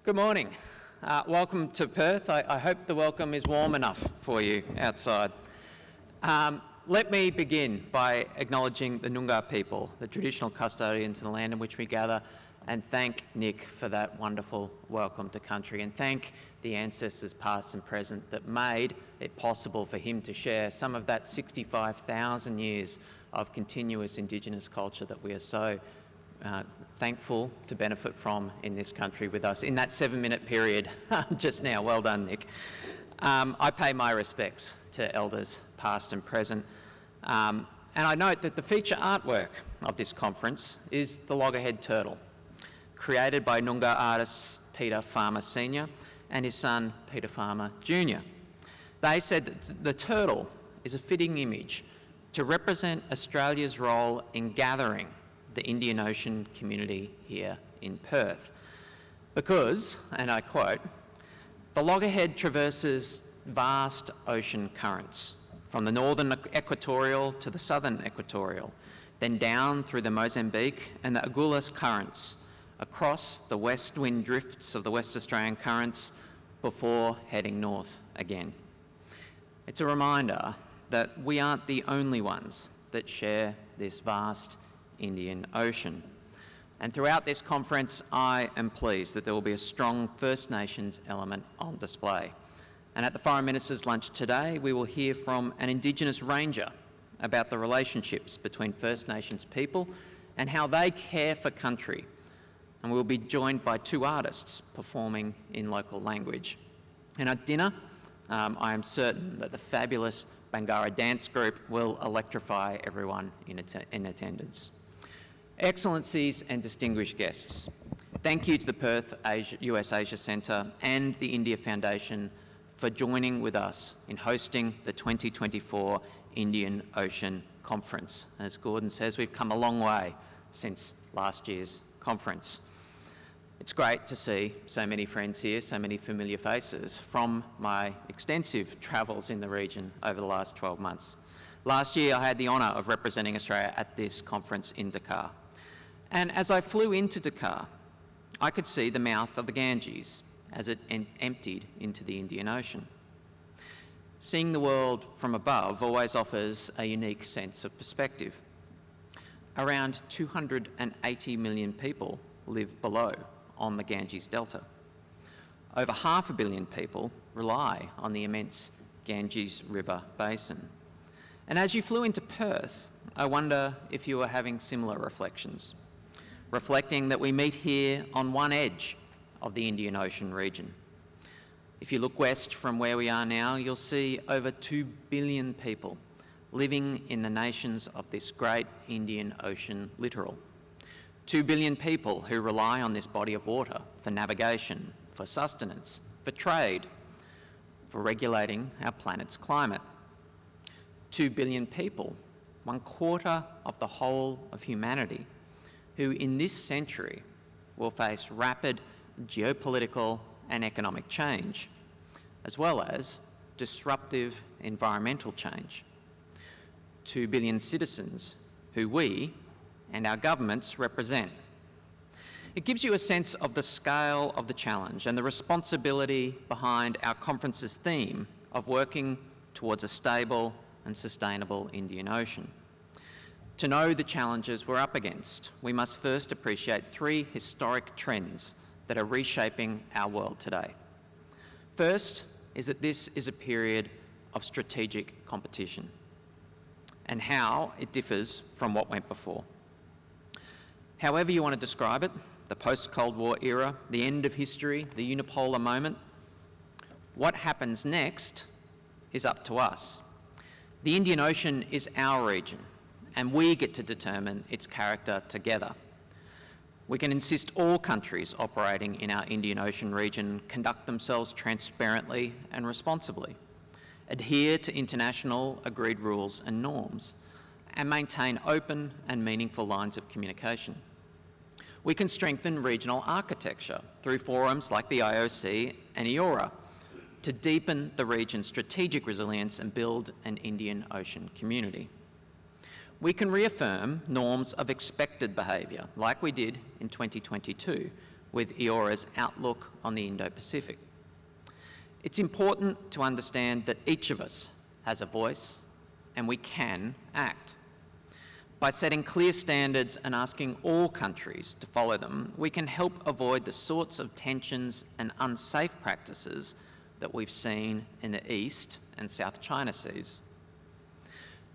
Good morning. Welcome to Perth. I hope the welcome is warm enough for you outside. Let me begin by acknowledging the Noongar people, the traditional custodians of the land in which we gather, and thank Nick for that wonderful welcome to country, and thank the ancestors past and present that made it possible for him to share some of that 65,000 years of continuous Indigenous culture that we are so thankful to benefit from in this country with us in that 7-minute period just now. Well done, Nick. I pay my respects to elders past and present. And I note that the feature artwork of this conference is the loggerhead turtle, created by Noongar artists Peter Farmer Sr. and his son Peter Farmer Jr. They said that the turtle is a fitting image to represent Australia's role in gathering the Indian Ocean community here in Perth. Because, and I quote, "The loggerhead traverses vast ocean currents, from the northern equatorial to the southern equatorial, then down through the Mozambique and the Agulhas currents, across the west wind drifts of the West Australian currents before heading north again." It's a reminder that we aren't the only ones that share this vast Indian Ocean. And throughout this conference, I am pleased that there will be a strong First Nations element on display. And at the Foreign Minister's lunch today, we will hear from an Indigenous ranger about the relationships between First Nations people and how they care for country. And we'll be joined by 2 artists performing in local language. And at dinner, I am certain that the fabulous Bangarra dance group will electrify everyone in attendance. Excellencies and distinguished guests, thank you to the Perth US Asia Centre and the India Foundation for joining with us in hosting the 2024 Indian Ocean Conference. As Gordon says, we've come a long way since last year's conference. It's great to see so many friends here, so many familiar faces from my extensive travels in the region over the last 12 months. Last year, I had the honour of representing Australia at this conference in Dakar. And as I flew into Dakar, I could see the mouth of the Ganges as it emptied into the Indian Ocean. Seeing the world from above always offers a unique sense of perspective. Around 280 million people live below on the Ganges Delta. Over 500 million people rely on the immense Ganges River basin. And as you flew into Perth, I wonder if you were having similar reflections, reflecting that we meet here on one edge of the Indian Ocean region. If you look west from where we are now, you'll see over 2 billion people living in the nations of this great Indian Ocean littoral. 2 billion people who rely on this body of water for navigation, for sustenance, for trade, for regulating our planet's climate. 2 billion people, 1/4 of the whole of humanity, who in this century will face rapid geopolitical and economic change, as well as disruptive environmental change. 2 billion citizens who we and our governments represent. It gives you a sense of the scale of the challenge and the responsibility behind our conference's theme of working towards a stable and sustainable Indian Ocean. To know the challenges we're up against, we must first appreciate 3 historic trends that are reshaping our world today. First is that this is a period of strategic competition and how it differs from what went before. However you want to describe it, the post-Cold War era, the end of history, the unipolar moment, what happens next is up to us. The Indian Ocean is our region, and we get to determine its character together. We can insist all countries operating in our Indian Ocean region conduct themselves transparently and responsibly, adhere to international agreed rules and norms, and maintain open and meaningful lines of communication. We can strengthen regional architecture through forums like the IOC and IORA to deepen the region's strategic resilience and build an Indian Ocean community. We can reaffirm norms of expected behaviour, like we did in 2022, with Eora's outlook on the Indo-Pacific. It's important to understand that each of us has a voice and we can act. By setting clear standards and asking all countries to follow them, we can help avoid the sorts of tensions and unsafe practices that we've seen in the East and South China Seas.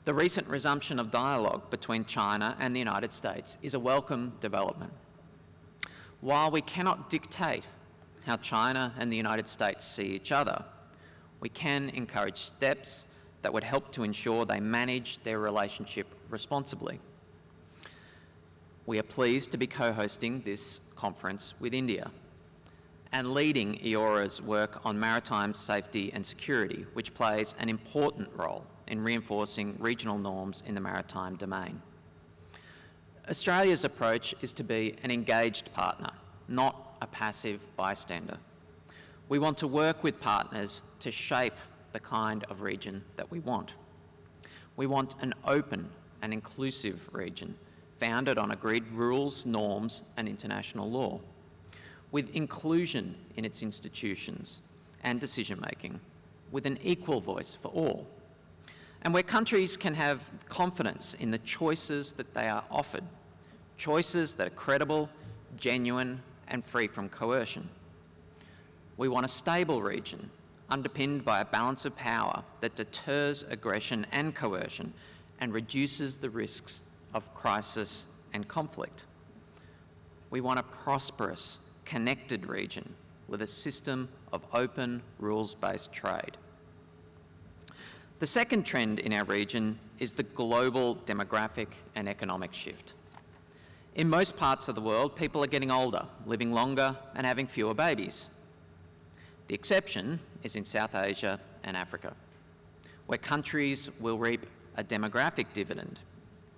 The recent resumption of dialogue between China and the United States is a welcome development. While we cannot dictate how China and the United States see each other, we can encourage steps that would help to ensure they manage their relationship responsibly. We are pleased to be co-hosting this conference with India and leading Eora's work on maritime safety and security, which plays an important role in reinforcing regional norms in the maritime domain. Australia's approach is to be an engaged partner, not a passive bystander. We want to work with partners to shape the kind of region that we want. We want an open and inclusive region founded on agreed rules, norms, and international law, with inclusion in its institutions and decision-making, with an equal voice for all, and where countries can have confidence in the choices that they are offered, choices that are credible, genuine, and free from coercion. We want a stable region underpinned by a balance of power that deters aggression and coercion and reduces the risks of crisis and conflict. We want a prosperous, connected region with a system of open, rules-based trade. The second trend in our region is the global demographic and economic shift. In most parts of the world, people are getting older, living longer, and having fewer babies. The exception is in South Asia and Africa, where countries will reap a demographic dividend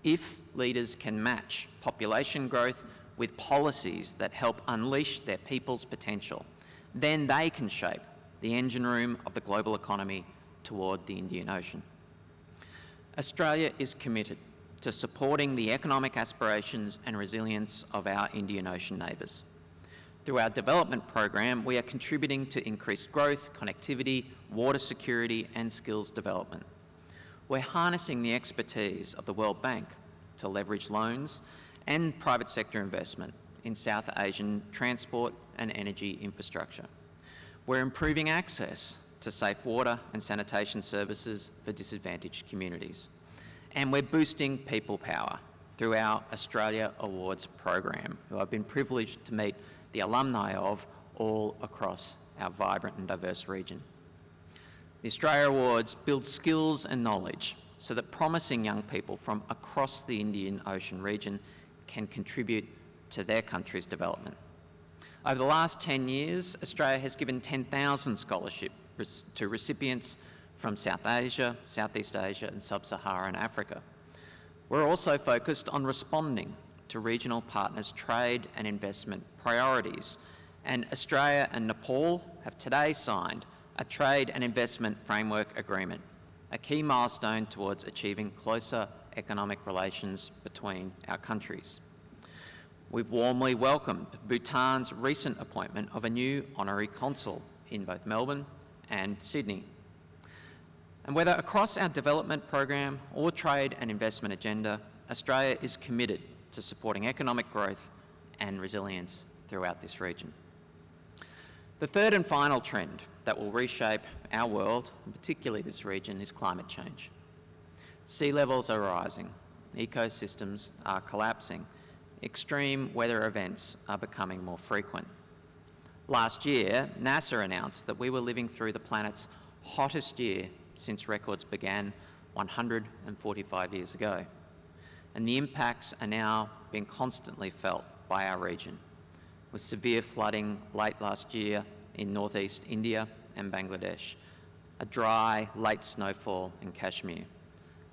if leaders can match population growth with policies that help unleash their people's potential. Then they can shape the engine room of the global economy toward the Indian Ocean. Australia is committed to supporting the economic aspirations and resilience of our Indian Ocean neighbours. Through our development program, we are contributing to increased growth, connectivity, water security, and skills development. We're harnessing the expertise of the World Bank to leverage loans and private sector investment in South Asian transport and energy infrastructure. We're improving access to safe water and sanitation services for disadvantaged communities. And we're boosting people power through our Australia Awards program, who I've been privileged to meet the alumni of all across our vibrant and diverse region. The Australia Awards build skills and knowledge so that promising young people from across the Indian Ocean region can contribute to their country's development. Over the last 10 years, Australia has given 10,000 scholarships to recipients from South Asia, Southeast Asia, and Sub-Saharan Africa. We're also focused on responding to regional partners' trade and investment priorities, and Australia and Nepal have today signed a trade and investment framework agreement, a key milestone towards achieving closer economic relations between our countries. We've warmly welcomed Bhutan's recent appointment of a new honorary consul in both Melbourne and Sydney. And whether across our development program or trade and investment agenda, Australia is committed to supporting economic growth and resilience throughout this region. The third and final trend that will reshape our world, and particularly this region, is climate change. Sea levels are rising, ecosystems are collapsing, extreme weather events are becoming more frequent. Last year, NASA announced that we were living through the planet's hottest year since records began 145 years ago. And the impacts are now being constantly felt by our region, with severe flooding late last year in northeast India and Bangladesh, a dry, late snowfall in Kashmir,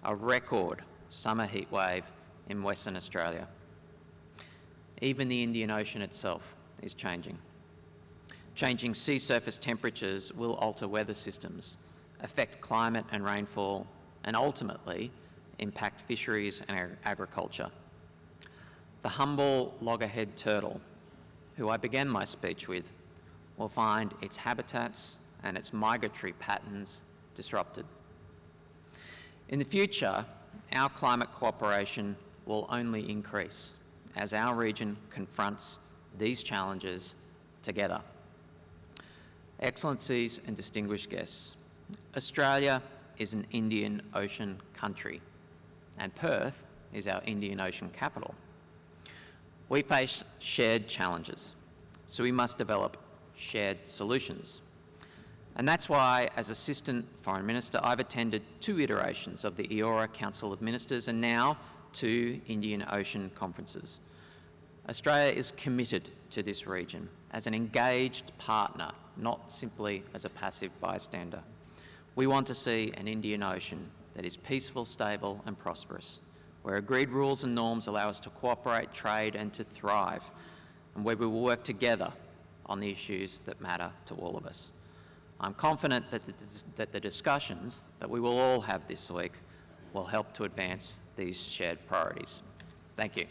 a record summer heat wave in Western Australia. Even the Indian Ocean itself is changing. Changing sea surface temperatures will alter weather systems, affect climate and rainfall, and ultimately impact fisheries and agriculture. The Hon'ble loggerhead turtle who I began my speech with, will find its habitats and its migratory patterns disrupted. In the future, our climate cooperation will only increase as our region confronts these challenges together. Excellencies and distinguished guests, Australia is an Indian Ocean country, and Perth is our Indian Ocean capital. We face shared challenges, so we must develop shared solutions. And that's why, as Assistant Foreign Minister, I've attended 2 iterations of the EORA Council of Ministers and now 2 Indian Ocean conferences. Australia is committed to this region as an engaged partner, not simply as a passive bystander. We want to see an Indian Ocean that is peaceful, stable and prosperous, where agreed rules and norms allow us to cooperate, trade and to thrive, and where we will work together on the issues that matter to all of us. I'm confident that the discussions that we will all have this week will help to advance these shared priorities. Thank you.